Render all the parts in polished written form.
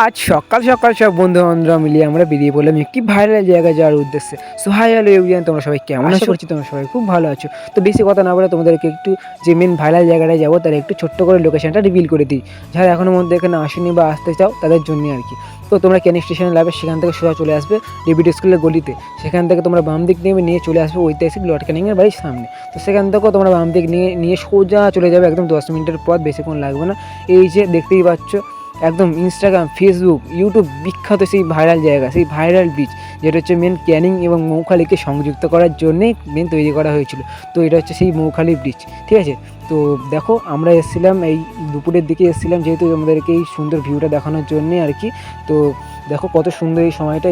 আজ সকাল সকাল সব বন্ধু বান্ধবরা মিলিয়ে আমরা বেরিয়ে পড়লাম একটি ভাইরাল জায়গায় যাওয়ার উদ্দেশ্যে। সো হাই হ্যালো এভরিওয়ান, তোমরা সবাই কেমন আশা করছি তোমরা সবাই খুব ভালো আছো। তো বেশি কথা না বলে তোমাদেরকে একটু যে মেন ভাইরাল জায়গাটায় যাবো তার একটু ছোট্ট করে লোকেশনটা রিভিল করে দিই। যারা এখনো মধ্যে এখানে আসেনি বা আসতে চাও তাদের জন্যই আর কি। তো তোমরা ক্যানিং স্টেশনে যাবে, সেখান থেকে সোজা চলে আসবে ডেভিড স্কুলের গলিতে। সেখান থেকে তোমরা বাম দিক নিয়ে চলে আসবে ঐতিহাসিক লর্ড ক্যানিংয়ের বাড়ির সামনে। তো সেখান থেকেও তোমরা বাম দিক নিয়ে সোজা চলে যাবে, একদম 10 মিনিটের পথ, বেশিক্ষণ লাগবে না। এই যে দেখতেই পাচ্ছ একদম ইনস্টাগ্রাম, ফেসবুক, ইউটিউব বিখ্যাত সেই ভাইরাল জায়গা, সেই ভাইরাল ব্রিজ, যেটা হচ্ছে মেন ক্যানিং এবং মৌখালিকে সংযুক্ত করার জন্যেই মেন তৈরি করা হয়েছিল। তো এটা হচ্ছে সেই মৌখালি ব্রিজ, ঠিক আছে। তো দেখো আমরা এসেছিলাম এই দুপুরের দিকে এসেছিলাম, যেহেতু আমাদেরকে এই সুন্দর ভিউটা দেখানোর জন্যে আর কি। তো দেখো কত সুন্দর এই সময়টা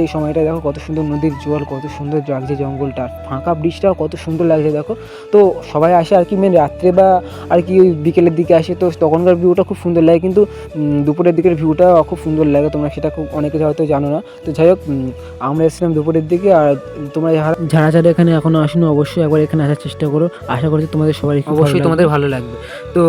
দেখো কত সুন্দর, নদীর জল কত সুন্দর লাগছে, জঙ্গলটা, ফাঁকা ব্রিজটাও কত সুন্দর লাগছে দেখো। তো সবাই আসে আর কি মেন রাত্রে বা আর কি ওই বিকেলের দিকে আসে, তো তখনকার ভিউটা খুব সুন্দর লাগে, কিন্তু দুপুরের দিকের ভিউটা খুব সুন্দর লাগে, তোমরা সেটা খুব অনেকে হয়তো জানো না। তো যাই হোক, আমরা এসেছিলাম দুপুরের দিকে। আর তোমরা যারা এখানে এখনও আসেনি অবশ্যই একবার এখানে আসার চেষ্টা করো, আশা করছি তোমাদের সবাই অবশ্যই তোমাদের ভালো লাগবে। তো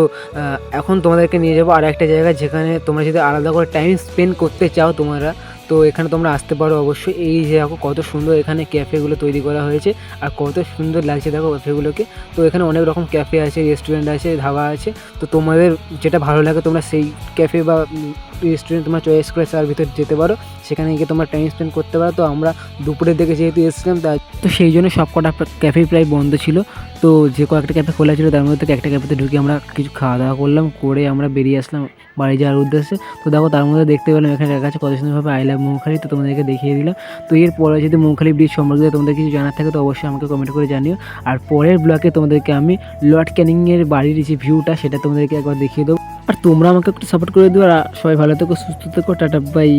এখন তোমাদেরকে নিয়ে যাবো আর একটা জায়গা, যেখানে তোমরা যদি আলাদা করে টাইম স্পেন্ড করতে চাও তোমরা, তো এখানে তোমরা আসতে পারো অবশ্যই। এই যে দেখো কত সুন্দর এখানে ক্যাফেগুলো তৈরি করা হয়েছে, আর কত সুন্দর লাগছে দেখো ক্যাফেগুলোকে। তো এখানে অনেক রকম ক্যাফে আছে, রেস্টুরেন্ট আছে, ধাবা আছে। তো তোমাদের যেটা ভালো লাগে তোমরা সেই ক্যাফে বা রেস্টুরেন্ট তোমরা চয়েস করে তার ভিতর যেতে পারো, সেখানে গিয়ে তোমরা টাইম স্পেন্ড করতে পারো। তো আমরা দুপুরের দিকে যেহেতু এসেছিলাম, তো সেই জন্য সব কটা ক্যাফে প্রায় বন্ধ ছিল। তো যে কয়েকটা ক্যাফে খোলা ছিল তার মধ্যে থেকে একটা ক্যাফেতে ঢুকে আমরা কিছু খাওয়া দাওয়া করলাম, করে আমরা বেরিয়ে আসলাম বাড়ি যাওয়ার উদ্দেশ্যে। তো দেখো তার মধ্যে দেখতে পেলাম এখানে লেখা আছে কত সুন্দরভাবে আই লাভ মৌখালি, তো তোমাদেরকে দেখিয়ে দিলাম। তো এরপরে যদি মৌখালি ব্রিজ সম্পর্কে তোমাদের কিছু জানার থাকে তো অবশ্যই আমাকে কমেন্ট করে জানিও। আর পরের ব্লগে তোমাদেরকে আমি লর্ড ক্যানিংয়ের বাড়ির যে ভিউটা সেটা তোমাদেরকে একবার দেখিয়ে দেবো। আর তোমরা আমাকে একটু সাপোর্ট করে দিও। আর সবাই ভালো থেকো, সুস্থ থেকো, টাটা বাই।